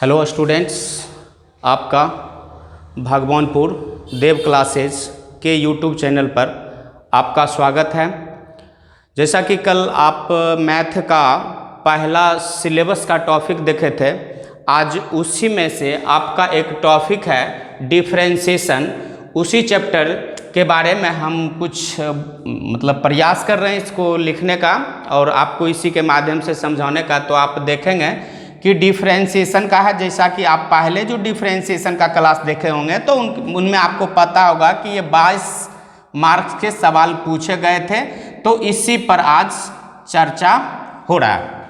Hello students, आपका भगवानपुर देव classes के YouTube channel पर आपका स्वागत है। जैसा कि कल आप मैथ का पहला सिलेबस का टॉपिक देखे थे, आज उसी में से आपका एक टॉपिक है डिफरेंशिएशन। उसी चैप्टर के बारे में हम कुछ प्रयास कर रहे हैं इसको लिखने का और आपको इसी के माध्यम से समझाने का। तो आप देखेंगे कि डिफरेंशिएशन का है, जैसा कि आप पहले जो डिफरेंशिएशन का क्लास देखे होंगे तो उनमें आपको पता होगा कि ये 22 मार्क्स के सवाल पूछे गए थे, तो इसी पर आज चर्चा हो रहा है।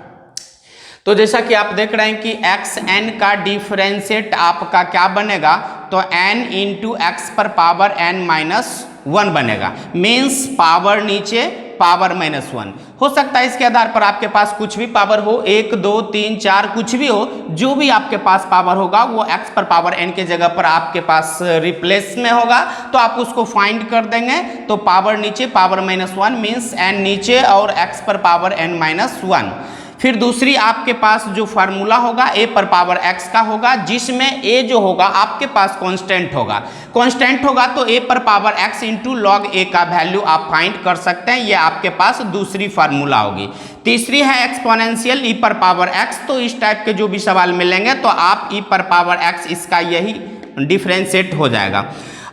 तो जैसा कि आप देख रहे हैं कि एक्स एन का डिफरेंशिएट आपका क्या बनेगा, तो n इंटू एक्स पर पावर n माइनस 1 बनेगा। मीन्स पावर नीचे पावर माइनस 1 हो सकता है। इसके आधार पर आपके पास कुछ भी पावर हो, 1 2 3 4 कुछ भी हो, जो भी आपके पास पावर होगा वो x पर पावर n के जगह पर आपके पास रिप्लेस में होगा, तो आप उसको फाइंड कर देंगे। तो पावर नीचे पावर माइनस 1 मीन्स n नीचे और x पर पावर n माइनस 1। फिर दूसरी आपके पास जो फार्मूला होगा a पर पावर x का होगा, जिसमें a जो होगा आपके पास कांस्टेंट होगा। कांस्टेंट होगा तो a पर power x into log a का वैल्यू आप फाइंड कर सकते हैं। ये आपके पास दूसरी फार्मूला होगी। तीसरी है एक्सपोनेंशियल e पर पावर x। तो इस टाइप के जो भी सवाल मिलेंगे तो आप e पर पावर x इसका यही डिफरेंशिएट हो जाएगा।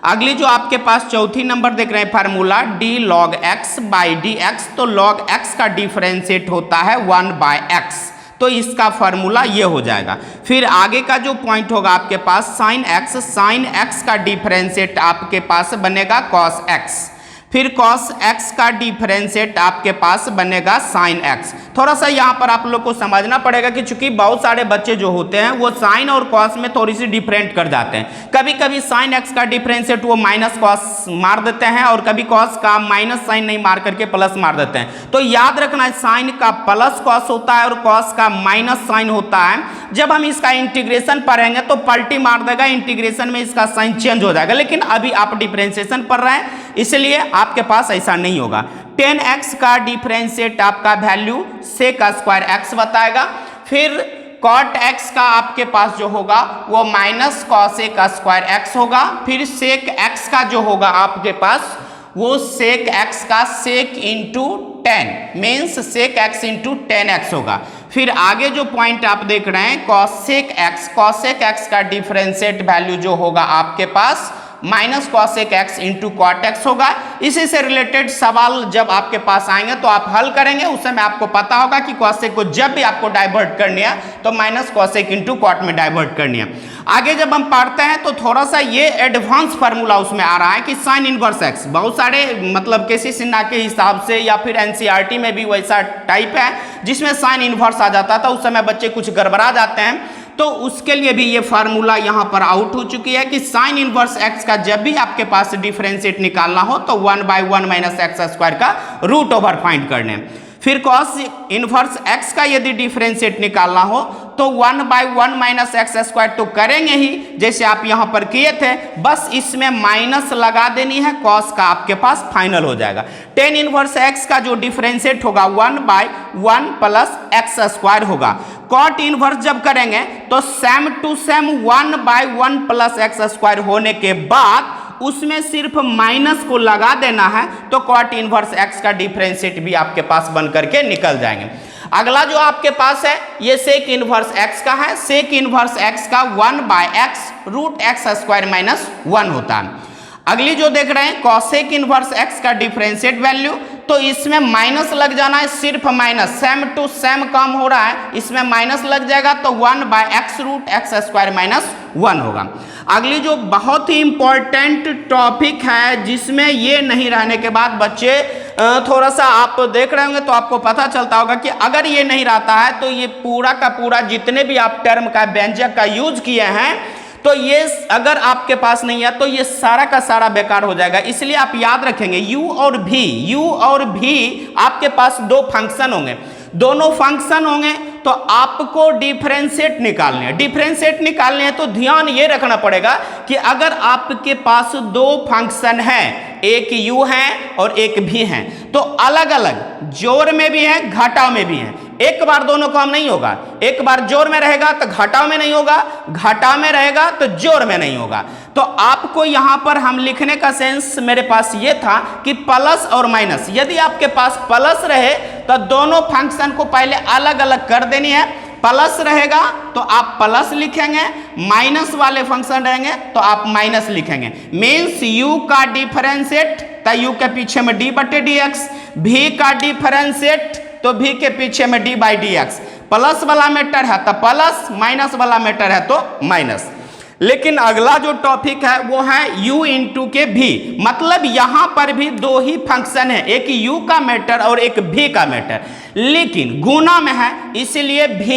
अगली जो आपके पास चौथी नंबर देख रहे हैं formula d log x by d x, तो log x का डिफरेंशिएट होता है 1 बाय x, तो इसका फार्मूला ये हो जाएगा। फिर आगे का जो पॉइंट होगा आपके पास साइन x का डिफरेंशिएट आपके पास बनेगा cos x। फिर cos x का डिफरेंशिएट आपके पास बनेगा sin x। थोड़ा सा यहाँ पर आप लोग को समझना पड़ेगा कि चूंकि बहुत सारे बच्चे जो होते हैं वो sin और cos में थोड़ी सी डिफरेंट कर जाते हैं। कभी कभी sin x का डिफरेंशिएट वो माइनस cos मार देते हैं और कभी cos का माइनस साइन नहीं मार करके प्लस मार देते हैं। तो याद रखना है sin का प्लस cos होता है और cos का माइनस साइन होता है। जब हम इसका इंटीग्रेशन पढ़ेंगे तो पलटी मार देगा, इंटीग्रेशन में इसका साइन चेंज हो जाएगा। लेकिन अभी आप डिफरेंशिएशन पढ़ रहे हैं इसलिए आपके पास ऐसा नहीं होगा। 10x का डिफरेंशिएट आपका वैल्यू sec स्क्वायर x बताएगा। फिर cot x का आपके पास जो होगा वो माइनस cosec स्क्वायर x होगा। फिर sec x का जो होगा आपके पास वो sec x का sec into 10 means sec x into 10x होगा। फिर आगे जो पॉइंट आप देख रहे हैं cosec x का डिफरेंशिएट वैल्यू जो होगा आपके पास minus cosec x into cot x होगा। इसी से रिलेटेड सवाल जब आपके पास आएंगे तो आप हल करेंगे, उस समय आपको पता होगा कि cosec को जब भी आपको डाइवर्ट करनी है तो माइनस cosec इंटू cot में डाइवर्ट करनी है। आगे जब हम पढ़ते हैं तो थोड़ा सा ये एडवांस फार्मूला उसमें आ रहा है कि साइन इनवर्स x। बहुत सारे केसी सिन्हा के हिसाब से या फिर एनसीईआरटी में भी वैसा टाइप है जिसमें साइन इनवर्स आ जाता था, उस समय बच्चे कुछ गड़बड़ा जाते हैं। तो उसके लिए भी ये फार्मूला यहाँ पर आउट हो चुकी है कि साइन इनवर्स x का जब भी आपके पास डिफरेंशिएट निकालना हो तो 1 बाई 1 माइनस एक्स स्क्वायर का रूट ओवर फाइंड करने। फिर कॉस इनवर्स x का यदि डिफरेंशिएट निकालना हो तो 1 बाई 1 माइनस एक्स स्क्वायर तो करेंगे ही, जैसे आप यहाँ पर किए थे। बस इसमें माइनस लगा देनी है, कॉस का आपके पास फाइनल हो जाएगा। टेन इनवर्स x का जो डिफरेंशिएट होगा 1 बाई 1 प्लस एक्स स्क्वायर होगा। कॉट इनवर्स जब करेंगे तो same to same 1 by 1 plus x square होने के बाद उसमें सिर्फ माइनस को लगा देना है, तो कॉट इनवर्स x का डिफरेंशिएट भी आपके पास बन करके निकल जाएंगे। अगला जो आपके पास है ये सेक इनवर्स x का है। सेक इनवर्स x का 1 by x root x square minus 1 होता है। अगली जो देख रहे हैं कॉसेक इनवर्स x का डिफरेंशिएट वैल्यू, तो इसमें माइनस लग जाना है, सिर्फ माइनस, सेम टू सेम काम हो रहा है, इसमें माइनस लग जाएगा तो 1 by x root x square minus 1 होगा। अगली जो बहुत ही इंपॉर्टेंट टॉपिक है जिसमें ये नहीं रहने के बाद बच्चे थोड़ा सा आप देख रहे होंगे तो आपको पता चलता होगा कि अगर ये नहीं रहता है तो ये पूरा का पूरा जितने भी आप टर्म का व्यंजक का यूज किए हैं तो ये अगर आपके पास नहीं है तो ये सारा का सारा बेकार हो जाएगा। इसलिए आप याद रखेंगे u और v आपके पास दो फंक्शन होंगे, दोनों फंक्शन होंगे तो आपको डिफरेंशिएट निकालने हैं। डिफरेंशिएट निकालने हैं तो ध्यान ये रखना पड़ेगा कि अगर आपके पास दो फंक्शन हैं, एक u है और एक v है, तो अलग अलग जोड़ में भी है घटाव में भी है। एक बार दोनों काम नहीं होगा, एक बार जोड़ में रहेगा तो घटाव में नहीं होगा, घटाव में रहेगा तो जोड़ में नहीं होगा। तो आपको यहां पर हम लिखने का सेंस मेरे पास ये था कि प्लस और माइनस, यदि आपके पास प्लस रहे तो दोनों फंक्शन को पहले अलग अलग कर देनी है। प्लस रहेगा तो आप प्लस लिखेंगे, माइनस वाले फंक्शन रहेंगे तो आप माइनस लिखेंगे। मीन्स u का डिफरेंशिएट तो u के पीछे में d बटे dx, v का डिफरेंशिएट तो v के पीछे में d बाई dx। प्लस वाला मैटर है तो प्लस, माइनस वाला मैटर है तो माइनस। लेकिन अगला जो टॉपिक है वो है u इंटू के v, मतलब यहां पर भी दो ही फंक्शन है, एक u का मैटर और एक v का मैटर, लेकिन गुना में है इसलिए v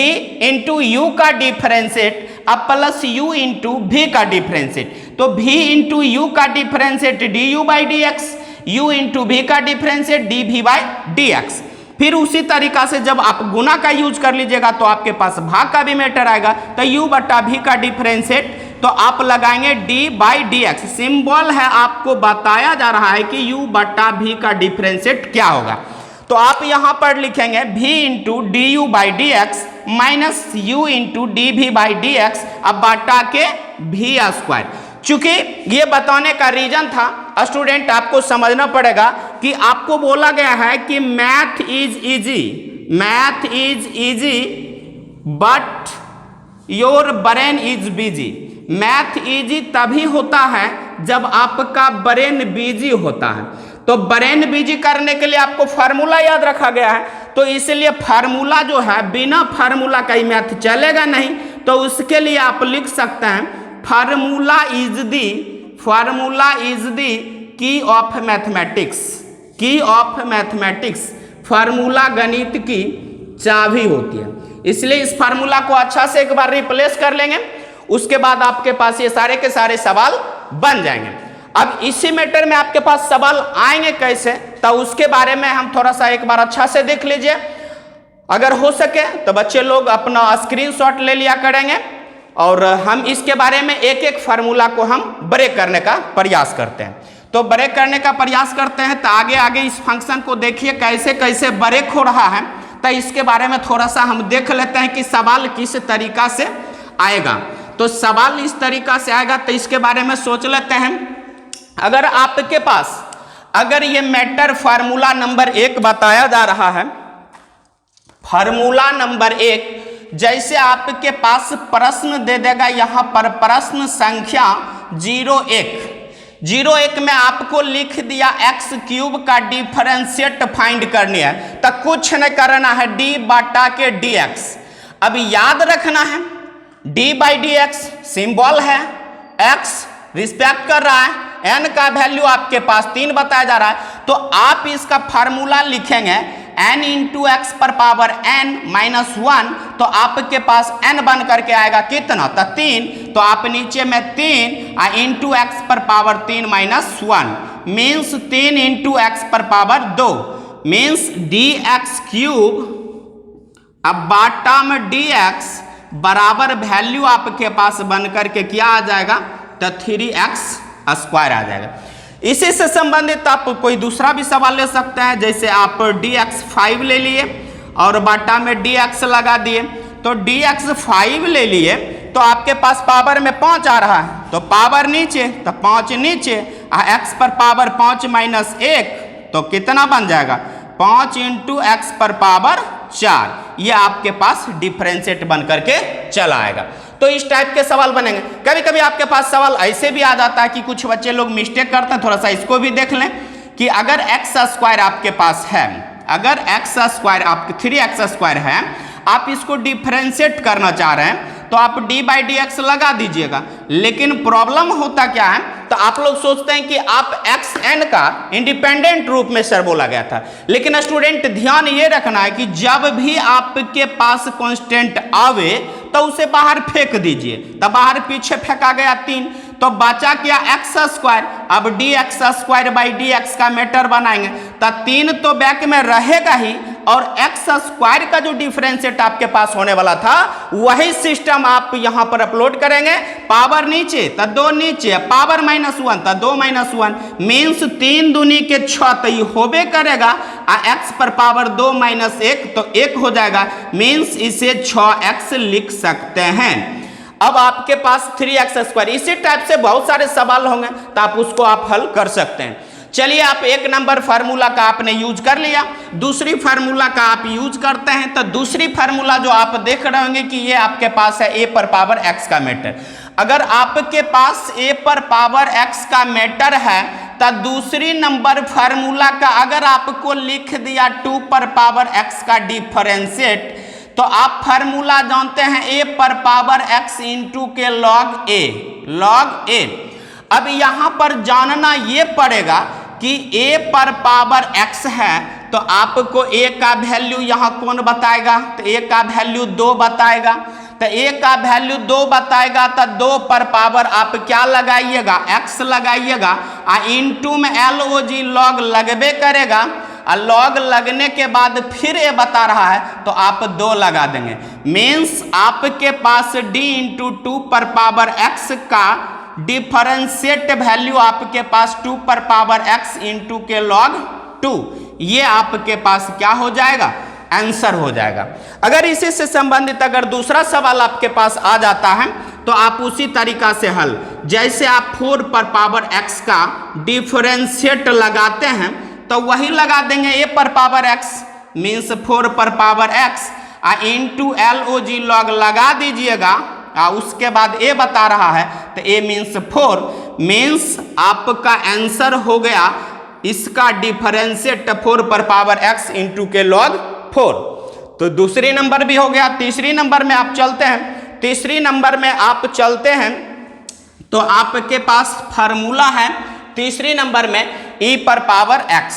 इंटू यू का डिफरेंशिएट अब प्लस u इंटू v का डिफरेंशिएट, तो v इंटू यू का differentiate du by dx, u into v का डिफरेंशिएट dv बाई dx। फिर उसी तरीका से जब आप गुना का यूज कर लीजिएगा तो आपके पास भाग का भी मैटर आएगा, तो u बटा v का डिफरेंशिएट तो आप लगाएंगे d बाई dx। सिंबल है, आपको बताया जा रहा है कि u बटा v का डिफरेंशिएट क्या होगा, तो आप यहां पर लिखेंगे v into d u by d x minus u into d v by d x, अब बटा के v स्क्वायर। चूंकि ये बताने का रीजन था स्टूडेंट, आपको समझना पड़ेगा कि आपको बोला गया है कि math is easy, math is easy but your brain is busy. Math easy तभी होता है जब आपका ब्रेन बिजी होता है, तो ब्रेन बिजी करने के लिए आपको फार्मूला याद रखा गया है, तो इसलिए फार्मूला जो है बिना फार्मूला का ही मैथ चलेगा नहीं, तो उसके लिए आप लिख सकते हैं फार्मूला इज दी की ऑफ मैथमेटिक्स, की ऑफ मैथमेटिक्स, फार्मूला गणित की चाबी होती है। इसलिए इस फार्मूला को अच्छा से एक बार रिप्लेस कर लेंगे, उसके बाद आपके पास ये सारे के सारे सवाल बन जाएंगे। अब इसी मैटर में आपके पास सवाल आएंगे कैसे, तो उसके बारे में हम थोड़ा सा एक बार अच्छा से देख लीजिए। अगर हो सके तो बच्चे लोग अपना स्क्रीनशॉट ले लिया करेंगे और हम इसके बारे में एक एक फार्मूला को हम ब्रेक करने का प्रयास करते हैं। तो ब्रेक करने का प्रयास करते हैं तो आगे आगे इस फंक्शन को देखिए कैसे कैसे ब्रेक हो रहा है, तो इसके बारे में थोड़ा सा हम देख लेते हैं कि सवाल किस तरीका से आएगा। तो सवाल इस तरीका से आएगा, तो इसके बारे में सोच लेते हैं। अगर आपके पास अगर ये मैटर फार्मूला नंबर 1 बताया जा रहा है, फार्मूला नंबर 1, जैसे आपके पास प्रश्न दे देगा यहां पर प्रश्न संख्या 01 में आपको लिख दिया x क्यूब का डिफरेंशिएट फाइंड करनी है, तो कुछ नहीं करना है, d बटा के dx। अब याद रखना है d by d x symbol है, x रिस्पेक्ट कर रहा है, n का वैल्यू आपके पास 3 बताया जा रहा है, तो आप इसका फार्मूला लिखेंगे n इंटू एक्स पर पावर n माइनस 1, तो आपके पास n बन करके आएगा कितना, तो 3, तो आप नीचे में 3 इंटू एक्स पर power 3 minus 1 means 3 into x पर पावर 2 मीन्स dx क्यूब। अब बाटा में dx बराबर वैल्यू आपके पास बन करके क्या आ जाएगा, तो 3x स्क्वायर आ जाएगा। इसी से संबंधित आप कोई दूसरा भी सवाल ले सकते हैं, जैसे आप dx 5 ले लिए और बाटा में dx लगा दिए, तो dx 5 ले लिए तो आपके पास पावर में 5 आ रहा है, तो पावर नीचे तो 5 नीचे, x पर पावर 5 माइनस 1 तो कितना बन जाएगा, 5 इंटू एक्स पर पावर 4, ये आपके पास डिफरेंशिएट बन करके चला आएगा। तो इस टाइप के सवाल बनेंगे। कभी कभी आपके पास सवाल ऐसे भी आ जाता है कि कुछ बच्चे लोग मिस्टेक करते हैं, थोड़ा सा इसको भी देख लें कि अगर एक्स स्क्वायर आपके पास है, अगर एक्स स्क्वायर आपके 3x स्क्वायर है, आप इसको डिफरेंशिएट करना चाह रहे हैं तो आप d बाई डी एक्स लगा दीजिएगा। लेकिन प्रॉब्लम होता क्या है, तो आप लोग सोचते हैं कि आप xn का इंडिपेंडेंट रूप में सर बोला गया था, लेकिन स्टूडेंट ध्यान ये रखना है कि जब भी आपके पास कांस्टेंट आवे तो उसे बाहर फेंक दीजिए, तो बाहर पीछे फेंका गया 3, तो बचा क्या एक्स स्क्वायर। अब D x square by d x का मैटर बनाएंगे तो 3 तो बैक में रहेगा ही, और एक्स स्क्वायर का जो डिफरेंशिएट आपके पास होने वाला था वही सिस्टम आप यहां पर अपलोड करेंगे। पावर नीचे तो 2 नीचे, पावर -1 तो 2 -1 मीन्स 3 दूनी के 6 तो ये होबे करेगा। एक्स पर पावर 2 -1 तो 1 हो जाएगा, मीन्स इसे 6x लिख सकते हैं। अब आपके पास 3x², इसी टाइप से बहुत सारे सवाल होंगे तो आप उसको आप हल कर सकते हैं। चलिए, आप 1 नंबर फार्मूला का आपने यूज कर लिया, दूसरी फार्मूला का आप यूज करते हैं। तो दूसरी फार्मूला जो आप देख रहे होंगे कि ये आपके पास है a पर पावर x का मैटर। अगर आपके पास a पर पावर x का मैटर है तो दूसरी नंबर फार्मूला का अगर आपको लिख दिया 2 पर पावर x का डिफरेंशिएट, तो आप फार्मूला जानते हैं a पर पावर x इंटू के लॉग a। अब यहां पर जानना ये पड़ेगा कि a पर पावर x है तो आपको a का वैल्यू यहां कौन बताएगा, तो a का वैल्यू 2 बताएगा। तो a का वैल्यू 2 बताएगा तो 2 पर पावर आप क्या लगाइएगा, x लगाइएगा, इंटू में log लॉग लगबे करेगा। लॉग लगने के बाद फिर ये बता रहा है तो आप 2 लगा देंगे, मीन्स आपके पास d इंटू 2 पर पावर x का डिफरेंशिएट वैल्यू आपके पास 2 पर पावर x इंटू के लॉग 2, ये आपके पास क्या हो जाएगा, आंसर हो जाएगा। अगर इसी से संबंधित अगर दूसरा सवाल आपके पास आ जाता है तो आप उसी तरीका से हल, जैसे आप 4 पर पावर x का डिफरेंशिएट लगाते हैं तो वही लगा देंगे a पर पावर x, मीन्स 4 पर power x into log log लगा दीजिएगा। उसके बाद a बता रहा है तो a मीन्स 4, मीन्स आपका आंसर हो गया इसका डिफरेंशिएट 4 पर पावर x इंटू के लॉग 4। तो दूसरी नंबर भी हो गया। तीसरी नंबर में आप चलते हैं, तीसरी नंबर में आप चलते हैं तो आपके पास फार्मूला है तीसरी नंबर में e पर पावर x।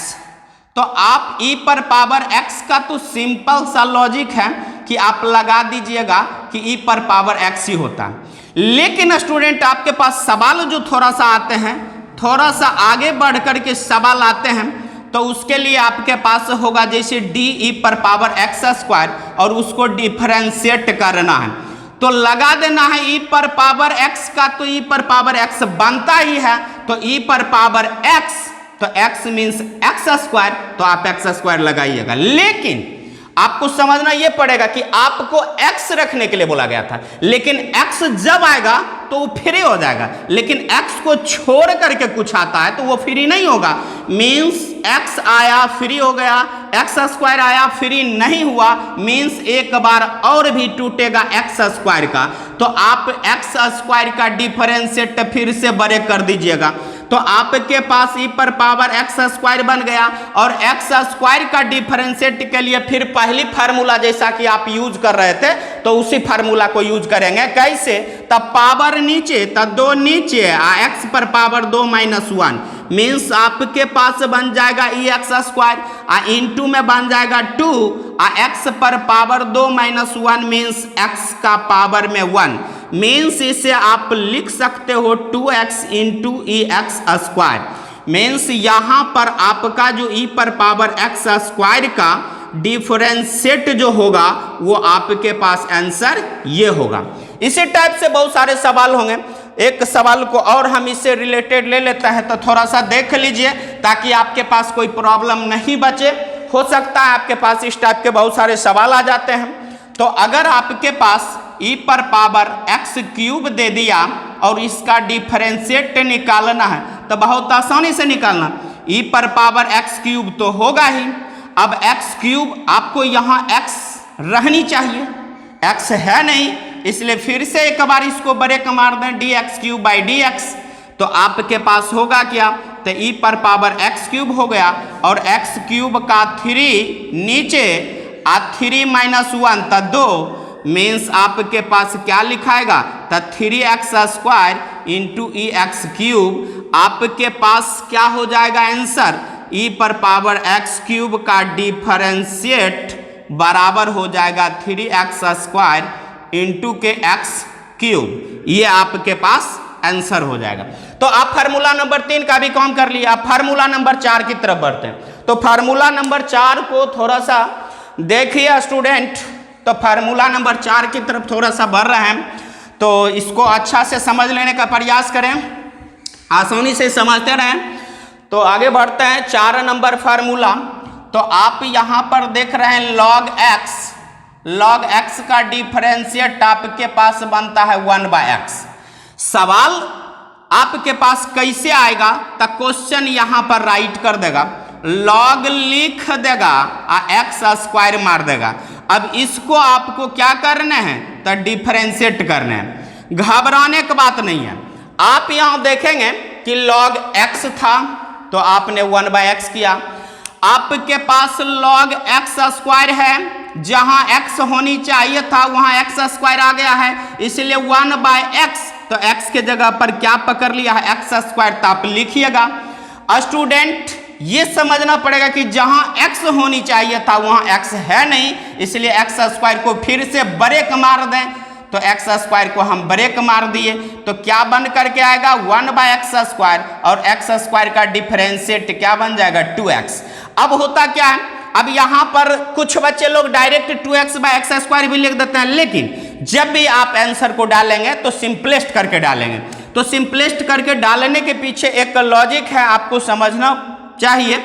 तो आप e पर पावर x का तो सिंपल सा लॉजिक है कि आप लगा दीजिएगा कि e पर पावर x ही होता है। लेकिन स्टूडेंट आपके पास सवाल जो थोड़ा सा आते हैं, थोड़ा सा आगे बढ़ कर के सवाल आते हैं, तो उसके लिए आपके पास होगा जैसे d e पर पावर x² और उसको डिफरेंशिएट करना है तो लगा देना है e पर पावर x का, तो e पर पावर x बनता ही है तो e पर पावर x, तो x मीन्स x², तो आप x² लगाइएगा। लेकिन आपको समझना यह पड़ेगा कि आपको x रखने के लिए बोला गया था, लेकिन x जब आएगा तो वो फ्री हो जाएगा, लेकिन x को छोड़ करके कुछ आता है तो वो फ्री नहीं होगा। मीन्स x आया फ्री हो गया, x² आया फ्री नहीं हुआ, मीन्स एक बार और भी टूटेगा x² का, तो आप x² का डिफरेंशिएट फिर से बड़े कर दीजिएगा। तो आपके पास e पर पावर x² बन गया और x² का डिफरेंशिएट के लिए फिर पहली फार्मूला जैसा कि आप यूज कर रहे थे तो उसी फार्मूला को यूज करेंगे। कैसे, तब पावर नीचे तो 2 नीचे, x पर पावर 2 -1 मीन्स आपके पास बन जाएगा ex², इंटू में बन जाएगा 2, x पर पावर 2 -1 मीन्स x का पावर में 1, मीन्स इसे आप लिख सकते हो 2x इंटू ex²। मीन्स यहाँ पर आपका जो e पर पावर x² का डिफरेंशिएट जो होगा वो आपके पास आंसर ये होगा। इसी टाइप से बहुत सारे सवाल होंगे। एक सवाल को और हम इससे रिलेटेड ले लेते हैं तो थोड़ा सा देख लीजिए ताकि आपके पास कोई प्रॉब्लम नहीं बचे। हो सकता है आपके पास इस टाइप के बहुत सारे सवाल आ जाते हैं। तो अगर आपके पास e पर पावर x³ दे दिया और इसका डिफरेंशिएट निकालना है तो बहुत आसानी से निकालना, e पर पावर x³ तो होगा ही। अब x³ आपको यहाँ x रहनी चाहिए, x है नहीं, इसलिए फिर से एक बार इसको ब्रेक मार दें dx³/dx, तो आपके पास होगा क्या, तो e पर पावर x³ हो गया और x³ का 3 नीचे 3 -1 तो 2 मीन्स आपके पास क्या लिखाएगा, तो 3x² इंटू ex³ आपके पास क्या हो जाएगा आंसर, e पर पावर x³ का डिफरेंशिएट बराबर हो जाएगा 3x² इंटू के x³, ये आपके पास आंसर हो जाएगा। तो आप फार्मूला नंबर 3 का भी काम कर लिया। आप फार्मूला नंबर 4 की तरफ बढ़ते हैं। तो फार्मूला नंबर 4 को थोड़ा सा देखिए स्टूडेंट, तो फार्मूला नंबर 4 की तरफ थोड़ा सा बढ़ रहे हैं, तो इसको अच्छा से समझ लेने का प्रयास करें, आसानी से समझते रहें। तो आगे बढ़ते हैं 4 नंबर फार्मूला। तो आप यहाँ पर देख रहे हैं लॉग एक्स का डिफरेंशिएट आपके पास बनता है 1/x। सवाल आपके पास कैसे आएगा, तो क्वेश्चन यहाँ पर राइट कर देगा, लॉग लिख देगा और एक्स स्क्वायर मार देगा। अब इसको आपको क्या करना है, तो डिफरेंशिएट करना है, घबराने की बात नहीं है। आप यहाँ देखेंगे कि लॉग एक्स था तो आपने 1/x किया, आपके पास लॉग एक्स स्क्वायर है, जहां x होनी चाहिए था वहां x स्क्वायर आ गया है, इसलिए 1/x, तो x के जगह पर क्या पकड़ लिया है, एक्स स्क्वायर। तो आप लिखिएगा स्टूडेंट, ये समझना पड़ेगा कि जहां x होनी चाहिए था वहां x है नहीं, इसलिए एक्स स्क्वायर को फिर से ब्रेक मार दें, तो एक्स स्क्वायर को हम ब्रेक मार दिए, तो क्या बन करके आएगा 1/x स्क्वायर, और एक्स स्क्वायर का डिफरेंशिएट क्या बन जाएगा 2x। अब होता क्या है, अब यहाँ पर कुछ बच्चे लोग डायरेक्ट 2x/x स्क्वायर भी लिख देते हैं, लेकिन जब भी आप आंसर को डालेंगे तो सिंपलेस्ट करके डालेंगे। तो सिंपलेस्ट करके डालने के पीछे एक लॉजिक है, आपको समझना चाहिए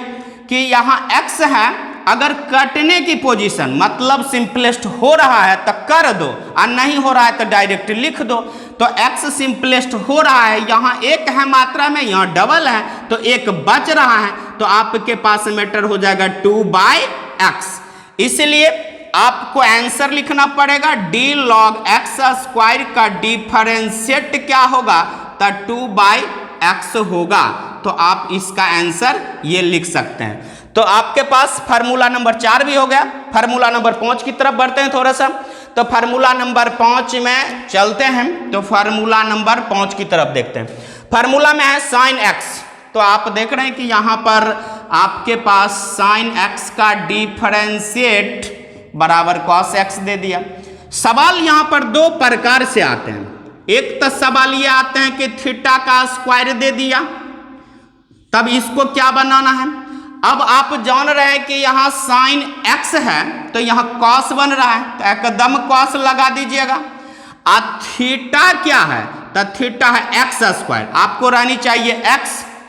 कि यहाँ x है, अगर कटने की पोजीशन मतलब सिंपलेस्ट हो रहा है तो कर दो, और नहीं हो रहा है तो डायरेक्ट लिख दो। तो x सिंपलेस्ट हो रहा है, यहाँ एक है मात्रा में, यहाँ डबल है, तो एक बच रहा है, तो आपके पास मैटर हो जाएगा 2/x। इसलिए आपको आंसर लिखना पड़ेगा d log x स्क्वायर का डिफरेंशिएट क्या होगा, तो 2/x होगा। तो आप इसका आंसर ये लिख सकते हैं। तो आपके पास फार्मूला नंबर 4 भी हो गया। फार्मूला नंबर 5 की तरफ बढ़ते हैं थोड़ा सा। तो फार्मूला नंबर 5 में चलते हैं, तो फार्मूला नंबर 5 की तरफ देखते हैं। फार्मूला में है साइन x। तो आप देख रहे हैं कि यहाँ पर आपके पास साइन x का डिफरेंशिएट बराबर cos x दे दिया। सवाल यहाँ पर 2 प्रकार से आते हैं। एक तो सवाल ये आते हैं कि थीटा का स्क्वायर दे दिया, तब इसको क्या बनाना है। अब आप जान रहे हैं कि यहाँ साइन x है तो यहाँ cos बन रहा है, तो एकदम cos लगा दीजिएगा। थीटा क्या है, तो थीटा है x स्क्वायर, आपको रहनी चाहिए x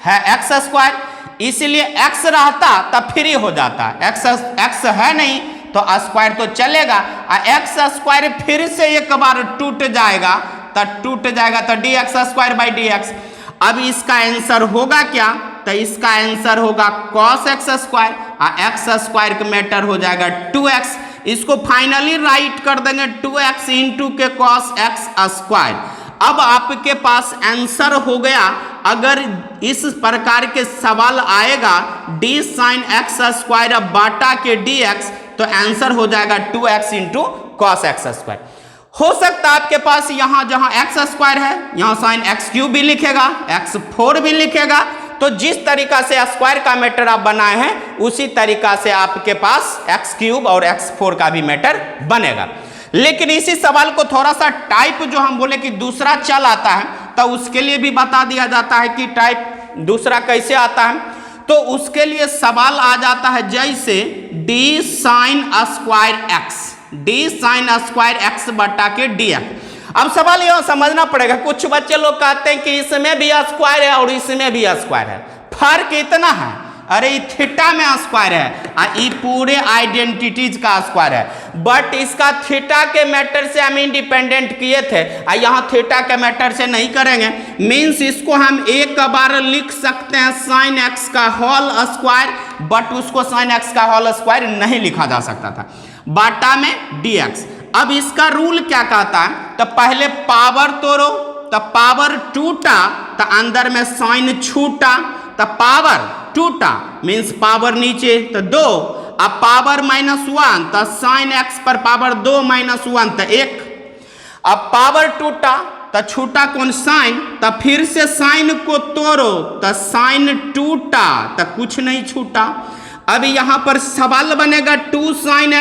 है x स्क्वायर, इसलिए x रहता तब फ्री हो जाता, x है नहीं तो स्क्वायर तो चलेगा, x स्क्वायर फिर से एक बार टूट जाएगा, तो dx स्क्वायर बाई dx। अब इसका आंसर होगा क्या, तो इसका आंसर होगा cos x square, x square का मैटर हो जाएगा 2x। इसको फाइनली राइट कर देंगे 2x इंटू के cos x स्क्वायर। अब आपके पास आंसर हो गया। अगर इस प्रकार के सवाल आएगा d साइन x स्क्वायर बाटा के dx, तो आंसर हो जाएगा 2x into cos x square. हो सकता है आपके पास यहाँ जहाँ x स्क्वायर है यहाँ साइन x³ भी लिखेगा, x4 भी लिखेगा, तो जिस तरीका से स्क्वायर का मैटर आप बनाए हैं उसी तरीका से आपके पास x³ और x4 का भी मैटर बनेगा। लेकिन इसी सवाल को थोड़ा सा टाइप जो हम बोले कि दूसरा चल आता है, तो उसके लिए भी बता दिया जाता है कि टाइप दूसरा कैसे आता है। तो उसके लिए सवाल आ जाता है जैसे d साइन स्क्वायर x बटा के dx। अब सवाल यह समझना पड़ेगा, कुछ बच्चे लोग कहते हैं कि इसमें भी स्क्वायर है और इसमें भी स्क्वायर है, फर्क इतना है, अरे थीटा में स्क्वायर है और ये पूरे आइडेंटिटीज का स्क्वायर है, बट इसका थीटा के मैटर से हम इंडिपेंडेंट किए थे और यहाँ थीटा के मैटर से नहीं करेंगे। मीन्स इसको हम एक बार लिख सकते हैं साइन एक्स का होल स्क्वायर, बट उसको साइन एक्स का होल स्क्वायर नहीं लिखा जा सकता था, बाटा में dx। अब इसका रूल क्या कहता है, तो पहले पावर तोड़ो, तो पावर टूटा तो अंदर में साइन छूटा, तो पावर टूटा मीन्स पावर नीचे तो 2, अब पावर -1 तो साइन एक्स पर पावर 2 -1 तो 1। अब पावर टूटा तो छूटा कौन साइन, तो फिर से साइन को तोड़ो तो साइन टूटा तो कुछ नहीं छूटा। अब यहाँ पर सवाल बनेगा 2 साइन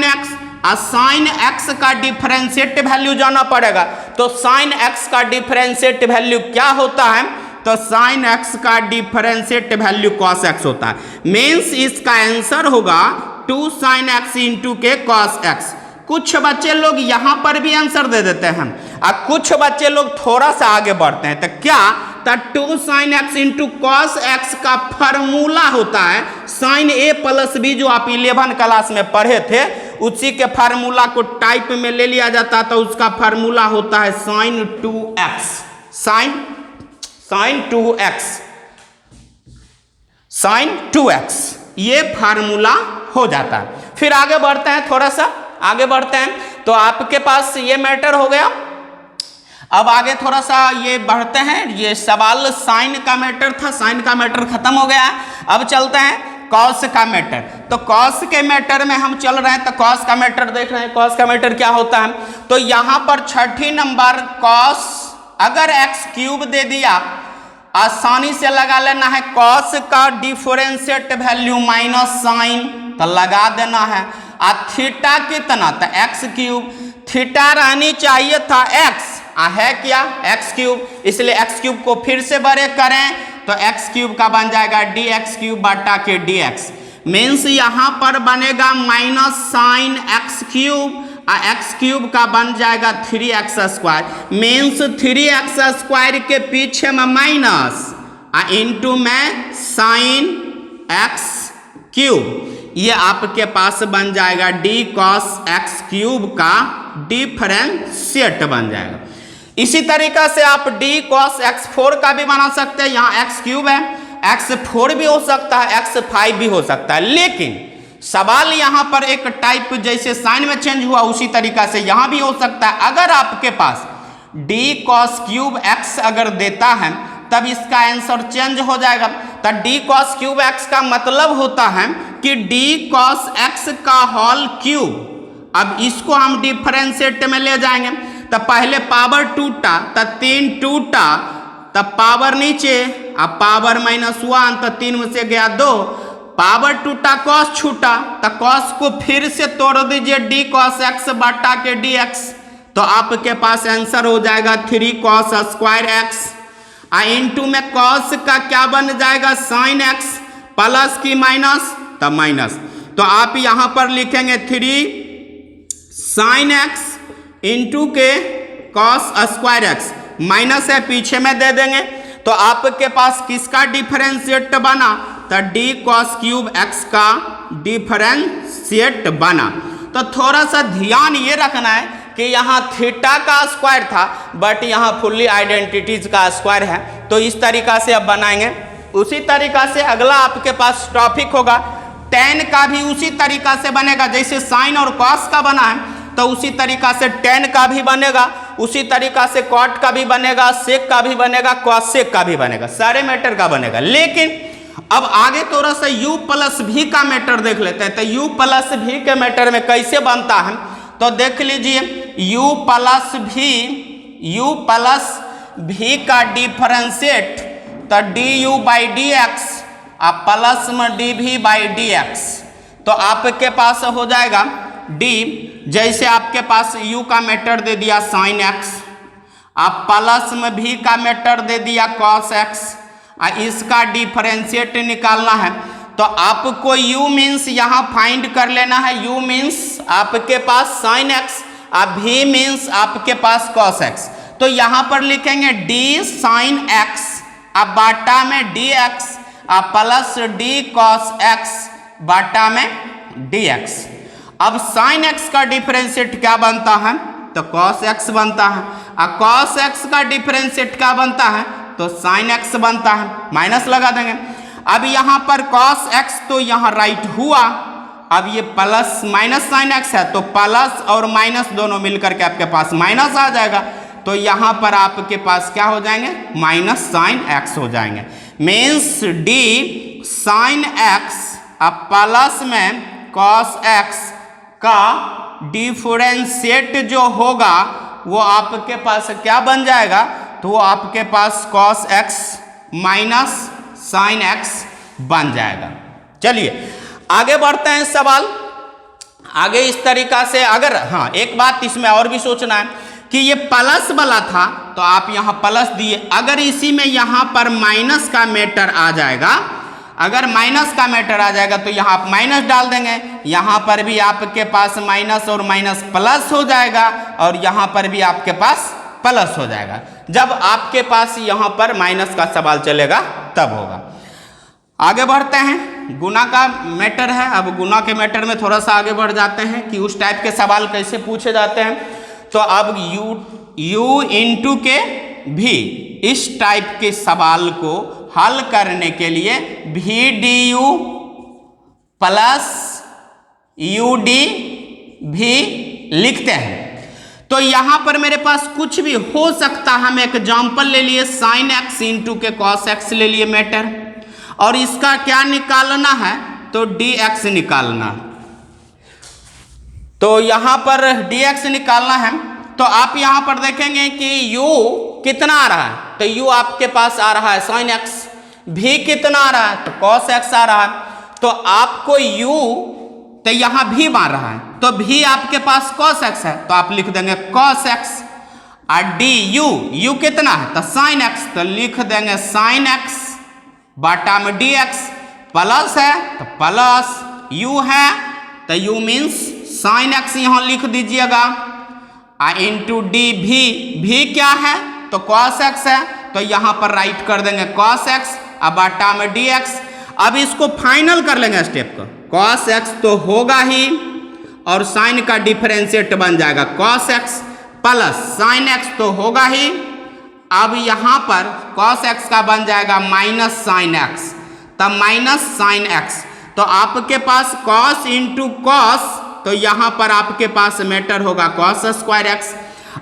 एक्स और साइन एक्स का डिफरेंशिएट वैल्यू जाना पड़ेगा। तो साइन एक्स का डिफरेंशिएट वैल्यू क्या होता है, तो साइन एक्स का डिफरेंशिएट वैल्यू cos x होता है। मीन्स इसका आंसर होगा 2 sin x इंटू के cos x। कुछ बच्चे लोग यहां पर भी आंसर दे देते हैं और कुछ बच्चे लोग थोड़ा सा आगे बढ़ते हैं। तो क्या, तो 2 sin x into cos x का फॉर्मूला होता है sin a प्लस b, जो आप 11 क्लास में पढ़े थे, उसी के फार्मूला को टाइप में ले लिया जाता है। तो उसका फार्मूला होता है sin 2x, sin 2x, sin 2x, ये फार्मूला हो जाता है। फिर आगे बढ़ते हैं, थोड़ा सा आगे बढ़ते हैं। तो आपके पास ये मैटर हो गया। अब आगे थोड़ा सा ये बढ़ते हैं। ये सवाल साइन का मैटर था, साइन का मैटर खत्म हो गया। अब चलते हैं कॉस का मैटर। तो कॉस के मैटर में हम चल रहे हैं। तो कॉस का मैटर देख रहे हैं, कॉस का मैटर क्या होता है। तो यहां पर 6 नंबर कॉस, अगर एक्स क्यूब दे दिया, आसानी से लगा लेना है। कॉस का डिफरेंशिएट वैल्यू माइनस साइन, तो लगा देना है। और थीटा कितना, तो एक्स क्यूब, थीटा रहनी चाहिए था एक्स, है क्या एक्स क्यूब, इसलिए एक्स क्यूब को फिर से बड़े करें तो एक्स क्यूब का बन जाएगा डी एक्स क्यूब बटा के डी एक्स। मीन्स यहां पर बनेगा minus sine x cube, x cube का बन जाएगा 3x square. Means 3x square के पीछे में माइनस इंटू में साइन एक्स क्यूब, ये आपके पास बन जाएगा डी कॉस एक्स क्यूब का डिफरेंशिएट बन जाएगा। इसी तरीका से आप डी कॉस एक्स 4 का भी बना सकते हैं। यहाँ एक्स क्यूब है, एक्स 4 भी हो सकता है, एक्स 5 भी हो सकता है। लेकिन सवाल यहाँ पर एक टाइप जैसे साइन में चेंज हुआ उसी तरीका से यहाँ भी हो सकता है। अगर आपके पास डी कॉस क्यूब एक्स अगर देता है तब इसका आंसर चेंज हो जाएगा। तो डी कॉस क्यूब एक्स का मतलब होता है कि डी कॉस एक्स का होल क्यूब। अब इसको हम डिफरेंशिएट में ले जाएंगे। तो पहले पावर टूटा, तो 3 टूटा, तब पावर नीचे, अब पावर -1, तो 3 में से गया 2, पावर टूटा कॉस छूटा, तो कॉस को फिर से तोड़ दीजिए डी कॉस एक्स बटा के डी एक्स। तो आपके पास आंसर हो जाएगा 3 कॉस स्क्वायर एक्स। इंटू में कॉस का क्या बन जाएगा साइन एक्स, प्लस की माइनस, तो माइनस। तो आप यहां पर लिखेंगे 3 साइन एक्स इंटू के कॉस स्क्वायर एक्स, माइनस है पीछे में दे देंगे। तो आपके पास किसका डिफरेंशिएट बना, तो डी कॉस क्यूब एक्स का डिफरेंशिएट बना। तो थोड़ा सा ध्यान ये रखना है कि यहाँ थीटा का स्क्वायर था, बट यहाँ फुल्ली आइडेंटिटीज का स्क्वायर है। तो इस तरीका से अब बनाएंगे। उसी तरीका से अगला आपके पास टॉपिक होगा टेन का, भी उसी तरीका से बनेगा। जैसे साइन और कॉस का बना है तो उसी तरीका से टेन का भी बनेगा, उसी तरीका से कॉट का भी बनेगा, सेक का भी बनेगा, कॉसेक का भी बनेगा, सारे मैटर का बनेगा। लेकिन अब आगे थोड़ा सा u प्लस भी का मैटर देख लेते हैं। तो u प्लस भी के मैटर में कैसे बनता है, तो देख लीजिए u प्लस भी का डिफरेंशिएट, तो du बाई डी एक्स आप प्लस में dv बाई डी एक्स। तो आपके पास हो जाएगा d, जैसे आपके पास u का मैटर दे दिया साइन x, आप प्लस में भी का मैटर दे दिया कॉस x, इसका डिफरेंशिएट निकालना है। तो आपको u मीन्स यहाँ फाइंड कर लेना है। u मीन्स आपके पास साइन x, v मीन्स आपके पास कॉस x। तो यहाँ पर लिखेंगे d साइन x, अब बाटा में dx, plus d cos x बाटा में dx। अब साइन x का डिफरेंशिएट क्या बनता है, तो कॉस x बनता है। अब कॉस x का डिफरेंशिएट क्या बनता है, तो साइन x बनता है, माइनस लगा देंगे। अब यहाँ पर कॉस x तो यहाँ राइट हुआ, अब ये प्लस माइनस साइन x है, तो प्लस और माइनस दोनों मिलकर के आपके पास माइनस आ जाएगा। तो यहाँ पर आपके पास क्या हो जाएंगे, माइनस साइन x हो जाएंगे। मीन्स d साइन x अब प्लस में कॉस x का डिफरेंशिएट जो होगा वो आपके पास क्या बन जाएगा, तो वो आपके पास cos x minus sine x बन जाएगा। चलिए आगे बढ़ते हैं सवाल आगे इस तरीका से। अगर हाँ एक बात इसमें और भी सोचना है कि ये प्लस वाला था तो आप यहाँ प्लस दिए, अगर इसी में यहाँ पर माइनस का मैटर आ जाएगा अगर माइनस का मैटर आ जाएगा तो यहाँ आप माइनस डाल देंगे, यहाँ पर भी आपके पास माइनस और माइनस प्लस हो जाएगा और यहाँ पर भी आपके पास प्लस हो जाएगा। जब आपके पास यहाँ पर माइनस का सवाल चलेगा तब होगा। आगे बढ़ते हैं, गुना का मैटर है। अब गुना के मैटर में थोड़ा सा आगे बढ़ जाते हैं कि उस टाइप के सवाल कैसे पूछे जाते हैं। तो अब u इंटू के भी इस टाइप के सवाल को हल करने के लिए भी D you plus U D भी लिखते हैं। तो यहां पर मेरे पास कुछ भी हो सकता है। हम एग्जाम्पल ले लिए साइन एक्स इंटू के कॉस एक्स ले लिए मैटर, और इसका क्या निकालना है तो डी एक्स निकालना। तो यहां पर डी एक्स निकालना है। तो आप यहां पर देखेंगे कि u कितना आ रहा है, तो u आपके पास आ रहा है साइन एक्स, भी कितना आ रहा है तो कॉस एक्स आ रहा है। तो आपको u तो यहां भी मार रहा है, तो भी आपके पास कॉस एक्स है तो आप लिख देंगे कॉस एक्स, और डी यू कितना है तो साइन एक्स, तो लिख देंगे साइन एक्स बाटा में डी एक्स, प्लस है तो प्लस u है तो u मीन्स साइन एक्स यहां लिख दीजिएगा, इंटू डी भी क्या है तो कॉस एक्स है, तो यहां पर राइट कर देंगे कॉस एक्स अब बाटा में डी एक्स। अब इसको फाइनल कर लेंगे स्टेप को, कॉस एक्स तो होगा ही और साइन का डिफरेंशिएट बन जाएगा cos x, plus sine x तो होगा ही। अब यहां पर कॉस एक्स का बन जाएगा माइनस साइन एक्स, तब माइनस साइन एक्स, तो आपके पास कॉस इंटू कॉस, तो यहां पर आपके पास मैटर होगा कॉस स्क्वायर एक्स,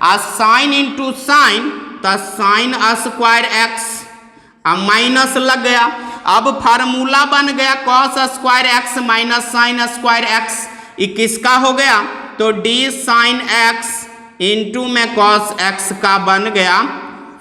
और साइन इंटू साइन तो साइन स्क्वायर एक्स, अब माइनस लग गया। अब फार्मूला बन गया cos square x minus sine square x, ये किसका हो गया तो डी साइन एक्स इंटू में कॉस एक्स का बन गया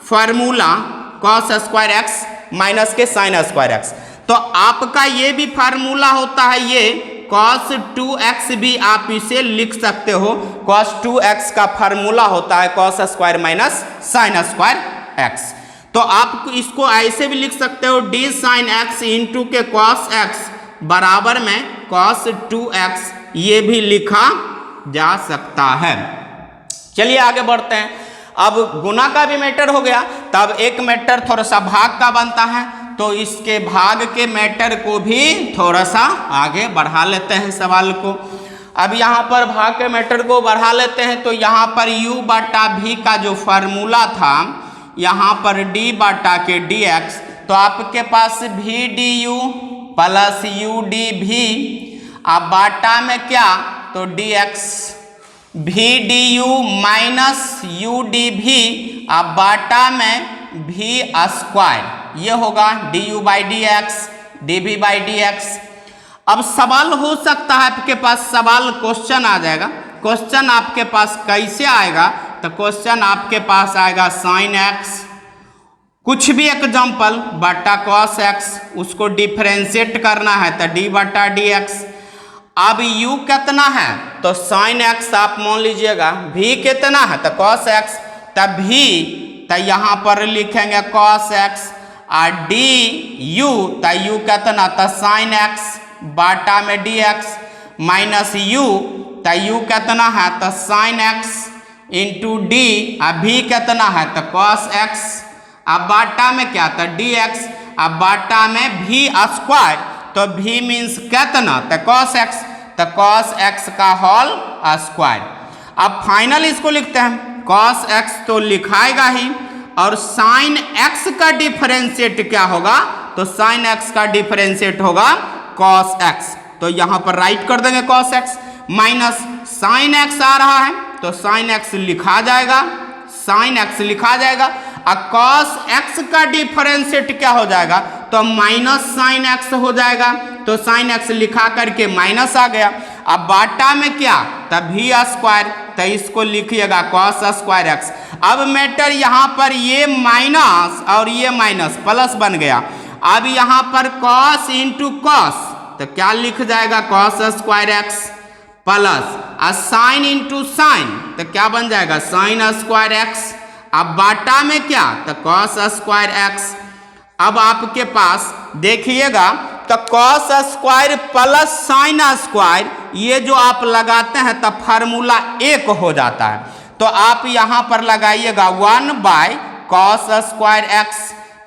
formula cos square x minus के साइन स्क्वायर एक्स। तो आपका ये भी फार्मूला होता है, ये cos 2x भी आप इसे लिख सकते हो, cos 2x का फार्मूला होता है cos square minus sine square x। तो आप इसको ऐसे भी लिख सकते हो d साइन x इंटू के cos x बराबर में cos 2x, ये भी लिखा जा सकता है। चलिए आगे बढ़ते हैं। अब गुना का भी मैटर हो गया, तब एक मैटर थोड़ा सा भाग का बनता है, तो इसके भाग के मैटर को भी थोड़ा सा आगे बढ़ा लेते हैं सवाल को। अब यहाँ पर भाग के मैटर को बढ़ा लेते हैं, तो यहाँ पर u बाटा v का जो फार्मूला था, यहाँ पर d बाटा के dx, तो आपके पास v du plus u dv, अब बाटा में क्या तो dx, v du minus u dv, अब बाटा में v स्क्वायर, ये होगा du by d x dv by d x. अब सवाल हो सकता है आपके पास सवाल क्वेश्चन आ जाएगा। क्वेश्चन आपके पास कैसे आएगा तो क्वेश्चन आपके पास आएगा साइन एक्स, कुछ भी एग्जाम्पल बटा कॉस एक्स, उसको डिफरेंशिएट करना है तो डी बटा डी एक्स। अब u कितना है तो साइन एक्स आप मान लीजिएगा, v कितना है तो कॉस एक्स, तब v तो यहाँ पर लिखेंगे कॉस एक्स, और डी यू तो यू कितना तो साइन एक्स बाटा में डी एक्स, माइनस यू तो यू कितना है तो साइन एक्स इंटू डी, अब भी कितना है तो कॉस एक्स, अब बाटा में क्या तो डी एक्स, अब बाटा में भी स्क्वायर, तो भी मीन्स कितना तो कॉस एक्स, तो कॉस एक्स का होल स्क्वायर। अब फाइनल इसको लिखते हैं, कॉस एक्स तो लिखाएगा ही, और साइन एक्स का डिफरेंशिएट क्या होगा तो साइन एक्स का डिफरेंशिएट होगा कॉस एक्स, तो यहाँ पर राइट कर देंगे cos x, minus sine x आ रहा है तो साइन एक्स लिखा जाएगा, साइन एक्स लिखा जाएगा, और कॉस एक्स का डिफरेंशिएट क्या हो जाएगा तो माइनस साइन एक्स हो जाएगा, तो साइन एक्स लिखा करके माइनस आ गया। अब बाटा में क्या तब भी स्क्वायर, तो इसको लिखिएगा कॉस स्क्वायर एक्स। अब मैटर यहाँ पर ये माइनस और ये माइनस प्लस बन गया, अब यहाँ पर कॉस इंटू कॉस, तो क्या लिख जाएगा cos square x, plus sine into sine, तो क्या बन जाएगा साइन स्क्वायर एक्स, अब बाटा में क्या तो कॉस स्क्वायर एक्स। अब आपके पास देखिएगा तो cos square plus sine square, ये जो आप लगाते हैं तब फार्मूला एक हो जाता है। तो आप यहां पर लगाइएगा 1 बाय कॉस स्क्वायर एक्स,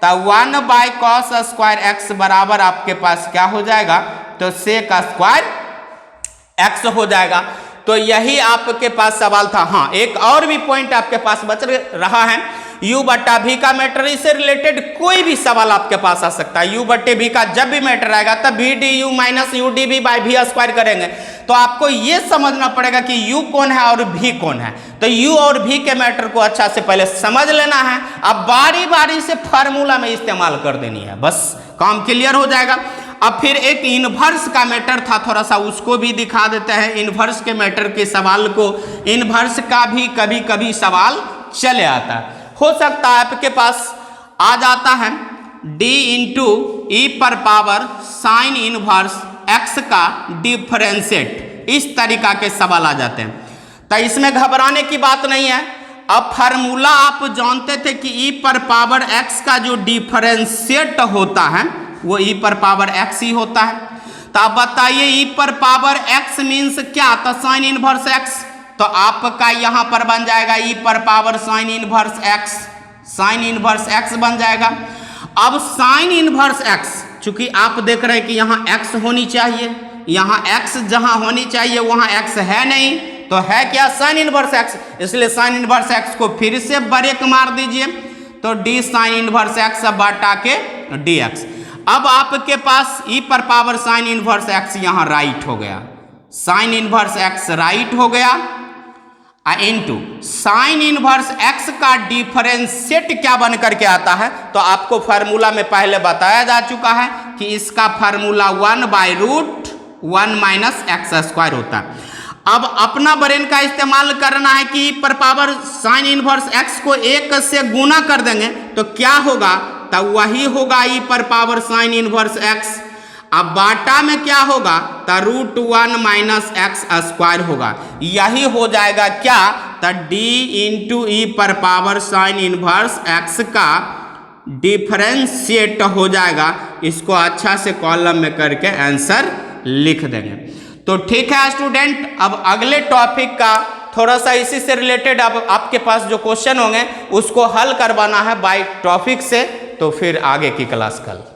तो 1 बाय कॉस स्क्वायर एक्स बराबर आपके पास क्या हो जाएगा, तो सेक स्क्वायर एक्स हो जाएगा। तो यही आपके पास सवाल था। हाँ, एक और भी पॉइंट आपके पास बच रहा है, u बट्टा v का मैटर, इससे रिलेटेड कोई भी सवाल आपके पास आ सकता है। u बट्टे v का जब भी मैटर आएगा तब v du minus u dv by v square करेंगे। तो आपको ये समझना पड़ेगा कि u कौन है और v कौन है। तो u और v के मैटर को अच्छा से पहले समझ लेना है, अब बारी बारी से फार्मूला में इस्तेमाल कर देनी है, बस काम क्लियर हो जाएगा। अब फिर एक इनवर्स का मैटर था, थोड़ा सा उसको भी दिखा देते हैं। इनवर्स के मैटर के सवाल को, इनवर्स का भी कभी कभी सवाल चले आता है। हो सकता है आपके पास आ जाता है d इंटू ई पर पावर साइन इनवर्स x का डिफरेंशिएट, इस तरीका के सवाल आ जाते हैं। तो इसमें घबराने की बात नहीं है। अब फार्मूला आप जानते थे कि e पर पावर x का जो डिफरेंशिएट होता है वो e पर पावर x ही होता है। तो आप बताइए e पर पावर x मीन्स क्या, तो साइन इनवर्स x। तो आपका यहां पर बन जाएगा e पर power sine inverse x, sine inverse x बन जाएगा। अब साइन इनवर्स x, चूंकि आप देख रहे हैं कि यहां x होनी चाहिए, यहां x जहां होनी चाहिए वहां x है नहीं, तो है क्या, साइन इनवर्स x, इसलिए साइन इनवर्स x को फिर से ब्रेक मार दीजिए, तो d साइन इनवर्स x बटा के dx। अब आपके पास e पर पावर साइन इनवर्स x यहां राइट हो गया, साइन इनवर्स x राइट हो गया, इनटू साइन इनवर्स x का डिफरेंशिएट क्या बन करके आता है, तो आपको फार्मूला में पहले बताया जा चुका है कि इसका formula 1 by root 1 minus x square होता है। अब अपना ब्रेन का इस्तेमाल करना है कि पर पावर साइन इनवर्स x को 1 से गुना कर देंगे तो क्या होगा, तब वही होगा e पर पावर साइन इनवर्स x। अब बाटा में क्या होगा, तो रूट 1 माइनस एक्स स्क्वायर होगा, यही हो जाएगा क्या, तो d इंटू ई पर पावर साइन इनवर्स x का डिफरेंशिएट हो जाएगा। इसको अच्छा से कॉलम में करके आंसर लिख देंगे। तो ठीक है स्टूडेंट, अब अगले टॉपिक का थोड़ा सा इसी से रिलेटेड अब आपके पास जो क्वेश्चन होंगे उसको हल करवाना है बाय टॉपिक से, तो फिर आगे की क्लास कल।